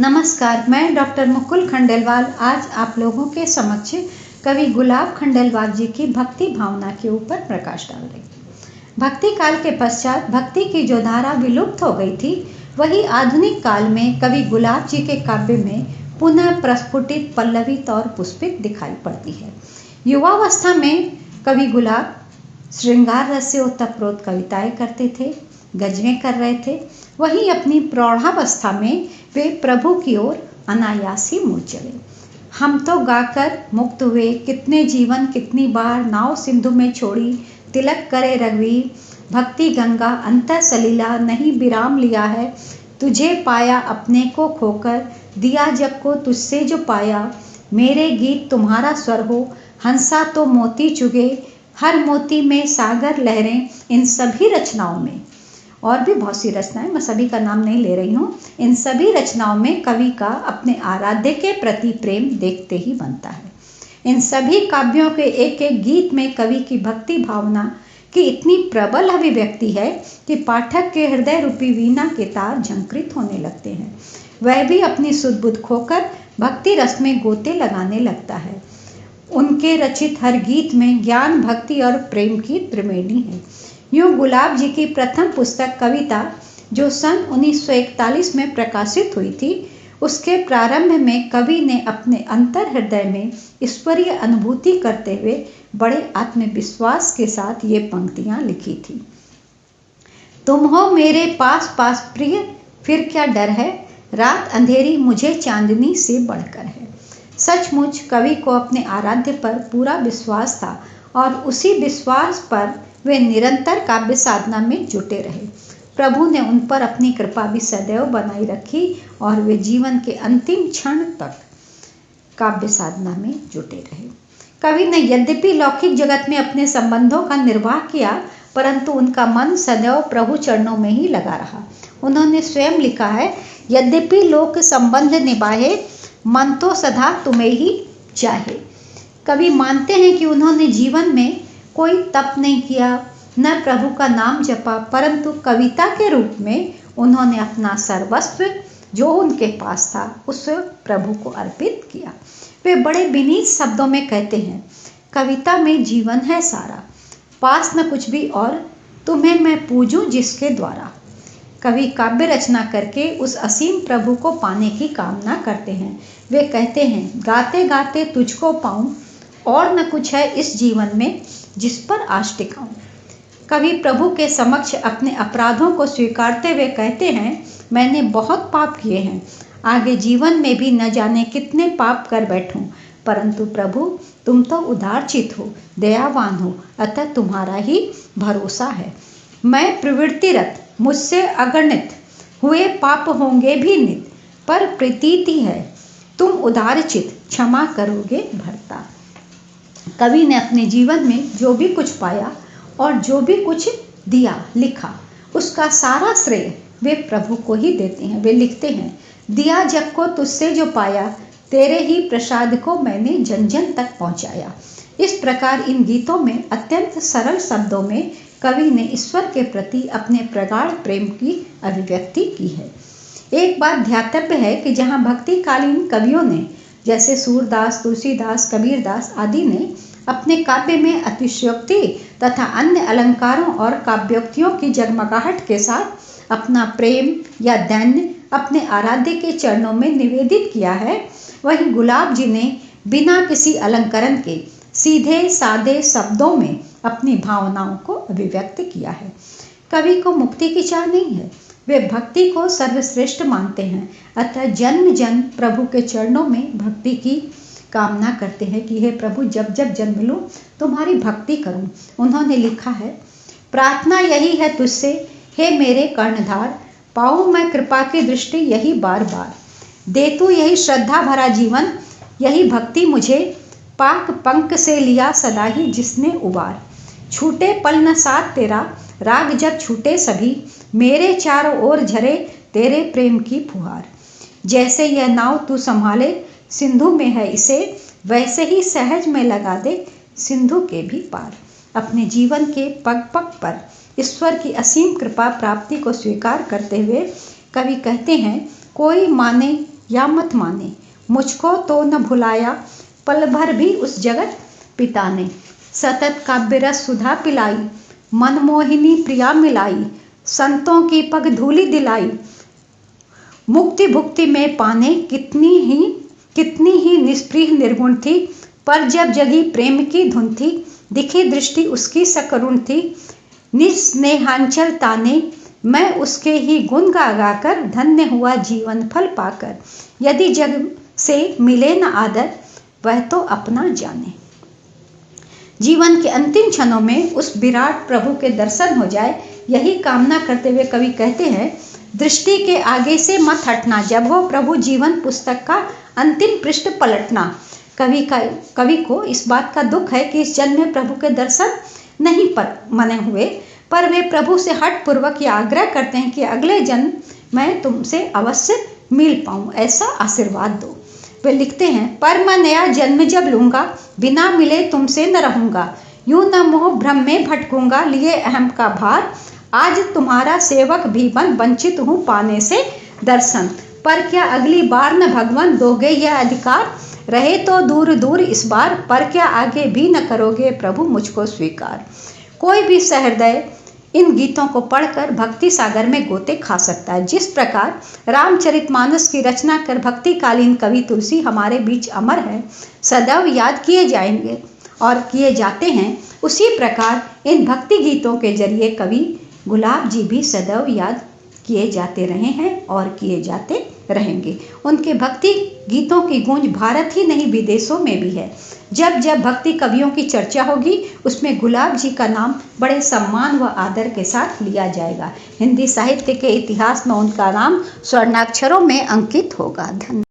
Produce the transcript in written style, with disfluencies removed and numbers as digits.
नमस्कार, मैं डॉक्टर मुकुल खंडेलवाल आज आप लोगों के समक्ष कवि गुलाब खंडेलवाल जी की भक्ति भावना के ऊपर प्रकाश डाल रही हूँ। भक्ति काल के पश्चात भक्ति की जो धारा विलुप्त हो गई थी, वही आधुनिक काल में कवि गुलाब जी के काव्य में पुनः प्रस्फुटित, पल्लवित और पुष्पित दिखाई पड़ती है। युवावस्था में कवि गुलाब श्रृंगार रस से ओतप्रोत कविताएं करते थे, गजलें कर रहे थे। वहीं अपनी प्रौढ़ावस्था में वे प्रभु की ओर अनायास ही मुड़ चले। हम तो गाकर मुक्त हुए, कितने जीवन कितनी बार नाव सिंधु में छोड़ी, तिलक करे रघुवीर, भक्ति गंगा अंतर सलीला नहीं विराम लिया है, तुझे पाया अपने को खोकर, दिया जग को तुझसे जो पाया, मेरे गीत तुम्हारा स्वर हो, हंसा तो मोती चुगे, हर मोती में सागर लहरें। इन सभी रचनाओं में और भी बहुत सी रचनाएं, मैं सभी का नाम नहीं ले रही हूँ, इन सभी रचनाओं में कवि का अपने आराध्य के प्रति प्रेम देखते ही बनता है। इन सभी काव्यों के एक एक गीत में कवि की भक्ति भावना की इतनी प्रबल अभिव्यक्ति है कि पाठक के हृदय रूपी वीणा के तार झंकृत होने लगते हैं। वह भी अपनी सुध बुध खोकर भक्ति रस में गोते लगाने लगता है। उनके रचित हर गीत में ज्ञान, भक्ति और प्रेम की त्रिवेणी है। यूँ गुलाब जी की प्रथम पुस्तक कविता, जो सन 1941 में प्रकाशित हुई थी, उसके प्रारंभ में कवि ने अपने अंतर हृदय में ईश्वरीय अनुभूति करते हुए बड़े आत्मविश्वास के साथ ये पंक्तियाँ लिखी थी। तुम हो मेरे पास पास प्रिय, फिर क्या डर है, रात अंधेरी मुझे चांदनी से बढ़कर है। सचमुच कवि को अपने आराध्य पर पूरा विश्वास था और उसी विश्वास पर वे निरंतर काव्य साधना में जुटे रहे। प्रभु ने उन पर अपनी कृपा भी सदैव बनाई रखी और वे जीवन के अंतिम क्षण तक काव्य साधना में जुटे रहे। कवि ने यद्यपि लौकिक जगत में अपने संबंधों का निर्वाह किया, परंतु उनका मन सदैव प्रभु चरणों में ही लगा रहा। उन्होंने स्वयं लिखा है, यद्यपि लोक संबंध निभाए, मन तो सदा तुम्हें ही चाहे। कवि मानते हैं कि उन्होंने जीवन में कोई तप नहीं किया, न प्रभु का नाम जपा, परंतु कविता के रूप में उन्होंने अपना सर्वस्व जो उनके पास था उस प्रभु को अर्पित किया। वे बड़े विनीत शब्दों में कहते हैं, कविता में जीवन है सारा, पास न कुछ भी और, तुम्हें मैं पूजूं जिसके द्वारा। कवि काव्य रचना करके उस असीम प्रभु को पाने की कामना करते हैं। वे कहते हैं, गाते गाते तुझको पाऊं, और न कुछ है इस जीवन में जिस पर आश टिकाऊं। कवि प्रभु के समक्ष अपने अपराधों को स्वीकारते हुए कहते हैं, मैंने बहुत पाप किए हैं, आगे जीवन में भी न जाने कितने पाप कर बैठूं, परंतु प्रभु तुम तो उदारचित हो, दयावान हो, अतः तुम्हारा ही भरोसा है। मैं प्रवृत्तिरत, मुझसे अगणित हुए पाप होंगे भी नित, पर प्रतीति है तुम उदारचित, क्षमा करोगे भरता। कवि ने अपने जीवन में जो भी कुछ पाया और जो भी कुछ दिया, लिखा, उसका सारा श्रेय वे प्रभु को ही देते हैं। वे लिखते हैं, दिया जग को तुझसे जो पाया, तेरे ही प्रसाद को मैंने जन जन तक पहुंचाया। इस प्रकार इन गीतों में अत्यंत सरल शब्दों में कवि ने ईश्वर के प्रति अपने प्रगाढ़ प्रेम की अभिव्यक्ति की है। एक बात ध्यातव्य है कि जहाँ भक्तिकालीन कवियों ने, जैसे सूरदास, तुलसीदास, कबीरदास आदि ने अपने काव्य में अतिशयोक्ति तथा अन्य अलंकारों और काव्योक्तियों की जगमगाहट के साथ अपना प्रेम या दैन्य अपने आराध्य के चरणों में निवेदित किया है, वहीं गुलाब जी ने बिना किसी अलंकरण के सीधे सादे शब्दों में अपनी भावनाओं को अभिव्यक्त किया है। कवि को मुक्ति की चाह नहीं है, वे भक्ति को सर्वश्रेष्ठ मानते हैं, अतः जन्म जन्म प्रभु के चरणों में भक्ति की कामना करते हैं कि हे प्रभु, जब जब जन्म लूं तुम्हारी भक्ति करूं। उन्होंने लिखा है, प्रार्थना यही है तुझसे हे मेरे कर्णधार, पाऊं मैं कृपा की दृष्टि यही बार बार, दे तू यही श्रद्धा भरा जीवन, यही भक्ति मुझे, पाक पंख से लिया सदा ही जिसने उबार, छूटे पल न साथ तेरा, राग जब छूटे सभी, मेरे चारों ओर झरे तेरे प्रेम की फुहार। जैसे यह नाव तू संभाले सिंधु में है इसे, वैसे ही सहज में लगा दे सिंधु के भी पार। अपने जीवन के पग पग पर ईश्वर की असीम कृपा प्राप्ति को स्वीकार करते हुए कवि कहते हैं, कोई माने या मत माने, मुझको तो न भुलाया पल भर भी उस जगत पिता ने। सतत काव्य रस सुधा पिलाई, मनमोहिनी प्रिया मिलाई, संतों की पग धूलि दिलाई, मुक्ति भुक्ति में पाने कितनी ही निष्प्रिय निर्गुण थी। पर जब जगी प्रेम की धुन थी, दिखी दृष्टि उसकी सकरुण थी। निज स्नेहांचल ताने, मैं उसके ही गुण गा गाकर धन्य हुआ जीवन फल पाकर। यदि जग से मिले न आदर, वह तो अपना जाने। जीवन के अंतिम क्षणों में उस विराट प्रभु के दर्शन हो जाए, यही कामना करते हुए कवि कहते हैं, दृष्टि के आगे से मत हटना, जब हो प्रभु जीवन पुस्तक का अंतिम पृष्ठ पलटना। कवि को इस बात का दुख है कि इस जन्म में प्रभु के दर्शन नहीं मने हुए, पर वे प्रभु से हठ पूर्वक यह आग्रह करते हैं कि अगले जन्म मैं तुमसे अवश्य मिल पाऊं, ऐसा आशीर्वाद दो। वे लिखते हैं, पर मैं नया जन्म जब लूंगा, बिना मिले तुमसे न रहूंगा, यूं न मोह भ्रम में भटकूंगा, लिए अहम का भार, आज तुम्हारा सेवक भी बन वंचित हूँ पाने से दर्शन। पर क्या अगली बार न भगवान दोगे यह अधिकार, रहे तो दूर दूर इस बार, पर क्या आगे भी न करोगे प्रभु मुझको स्वीकार। कोई भी सहृदय इन गीतों को पढ़कर भक्ति सागर में गोते खा सकता है। जिस प्रकार रामचरितमानस की रचना कर भक्तिकालीन कवि तुलसी हमारे बीच अमर है, सदैव याद किए जाएंगे और किए जाते हैं, उसी प्रकार इन भक्ति गीतों के जरिए कवि गुलाब जी भी सदैव याद किए जाते रहे हैं और किए जाते रहेंगे। उनके भक्ति गीतों की गूंज भारत ही नहीं विदेशों में भी है। जब जब भक्ति कवियों की चर्चा होगी, उसमें गुलाब जी का नाम बड़े सम्मान व आदर के साथ लिया जाएगा। हिंदी साहित्य के इतिहास में उनका नाम स्वर्णाक्षरों में अंकित होगा। धन्यवाद।